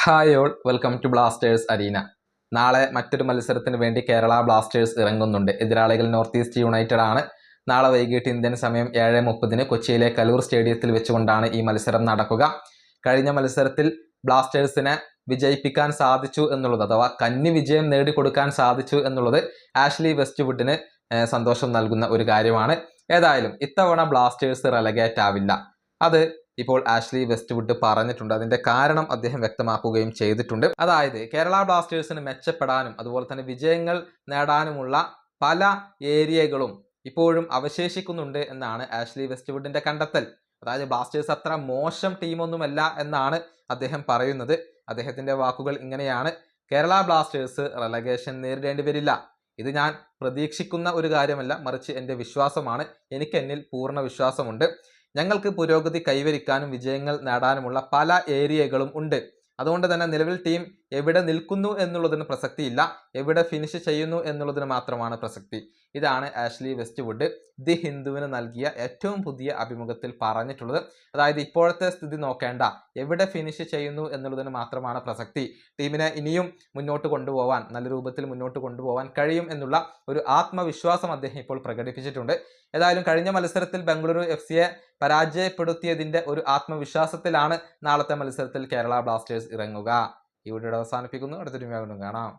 Hi all, welcome to Blasters arena. നാളെ മറ്റൊരു മത്സരത്തിന് വേണ്ടി കേരള ബ്ലാസ്റ്റേഴ്സ് ഇറങ്ങുന്നുണ്ട്. എതിരാളികൾ നോർത്ത് ഈസ്റ്റ് യുണൈറ്റഡ് ആണ്. നാളെ വൈകിട്ട് ഇന്ത്യൻ സമയം 7:30 കൊച്ചിയിലെ കലൂർ സ്റ്റേഡിയത്തിൽ വെച്ചുകൊണ്ടാണ് ഈ മത്സരം നടക്കുക. കഴിഞ്ഞ മത്സരത്തിൽ ബ്ലാസ്റ്റേഴ്സിനെ വിജയിപ്പിക്കാൻ സാധിച്ചു എന്നുള്ളത്, അഥവാ കന്നി വിജയം നേടിക്കൊടുക്കാൻ സാധിച്ചു എന്നുള്ളത് ആഷ്ലി വെസ്റ്റ്വുഡിന് സന്തോഷം നൽകുന്ന ഒരു കാര്യമാണ്. ഏതായാലും ഇത്തവണ ബ്ലാസ്റ്റേഴ്സ് റെലഗേറ്റ് ആവില്ല. അത് ഇപ്പോൾ ആഷ്ലി വെസ്റ്റ്വുഡ് പറഞ്ഞിട്ടുണ്ട്. അതിന്റെ കാരണം അദ്ദേഹം വ്യക്തമാക്കുകയും ചെയ്തിട്ടുണ്ട്. അതായത് കേരള ബ്ലാസ്റ്റേഴ്സിന് മെച്ചപ്പെടാനും അതുപോലെ തന്നെ വിജയങ്ങൾ നേടാനുമുള്ള പല ഏരിയകളും ഇപ്പോഴും അവശേഷിക്കുന്നുണ്ട് എന്നാണ് ആഷ്ലി വെസ്റ്റ്വുഡിന്റെ കണ്ടെത്തൽ. അതായത് ബ്ലാസ്റ്റേഴ്സ് അത്ര മോശം ടീമൊന്നുമല്ല എന്നാണ് അദ്ദേഹം പറയുന്നത്. അദ്ദേഹത്തിന്റെ വാക്കുകൾ ഇങ്ങനെയാണ്: കേരള ബ്ലാസ്റ്റേഴ്സ് റെലഗേഷൻ നേരിടേണ്ടി വരില്ല. ഇത് ഞാൻ പ്രതീക്ഷിക്കുന്ന ഒരു കാര്യമല്ല, മറിച്ച് എൻ്റെ വിശ്വാസമാണ്. എനിക്ക് എന്നിൽ പൂർണ്ണ വിശ്വാസമുണ്ട്. ഞങ്ങൾക്ക് പുരോഗതി കൈവരിക്കാനും വിജയങ്ങൾ നേടാനുമുള്ള പല ഏരിയകളും ഉണ്ട്. അതുകൊണ്ട് തന്നെ നിലവിൽ ടീം എവിടെ നിൽക്കുന്നു എന്നുള്ളതിന് പ്രസക്തിയില്ല, എവിടെ ഫിനിഷ് ചെയ്യുന്നു എന്നുള്ളതിന് മാത്രമാണ് പ്രസക്തി. ഇതാണ് ആഷ്ലി വെസ്റ്റ്വുഡ് ദി ഹിന്ദുവിന് നൽകിയ ഏറ്റവും പുതിയ അഭിമുഖത്തിൽ പറഞ്ഞിട്ടുള്ളത്. അതായത് ഇപ്പോഴത്തെ സ്ഥിതി നോക്കേണ്ട, എവിടെ ഫിനിഷ് ചെയ്യുന്നു എന്നുള്ളതിന് മാത്രമാണ് പ്രസക്തി. ടീമിനെ ഇനിയും മുന്നോട്ട് കൊണ്ടുപോകാൻ, നല്ല രൂപത്തിൽ മുന്നോട്ട് കൊണ്ടുപോകാൻ കഴിയും എന്നുള്ള ഒരു ആത്മവിശ്വാസം അദ്ദേഹം ഇപ്പോൾ പ്രകടിപ്പിച്ചിട്ടുണ്ട്. ഏതായാലും കഴിഞ്ഞ മത്സരത്തിൽ ബംഗളൂരു FC-യെ പരാജയപ്പെടുത്തിയതിന്റെ ഒരു ആത്മവിശ്വാസത്തിലാണ് നാളത്തെ മത്സരത്തിൽ കേരള ബ്ലാസ്റ്റേഴ്സ് ഇറങ്ങുക. ഈ വീഡിയോ അവസാനിപ്പിക്കുന്നു. അടുത്തൊരു വീഡിയോ കാണാം.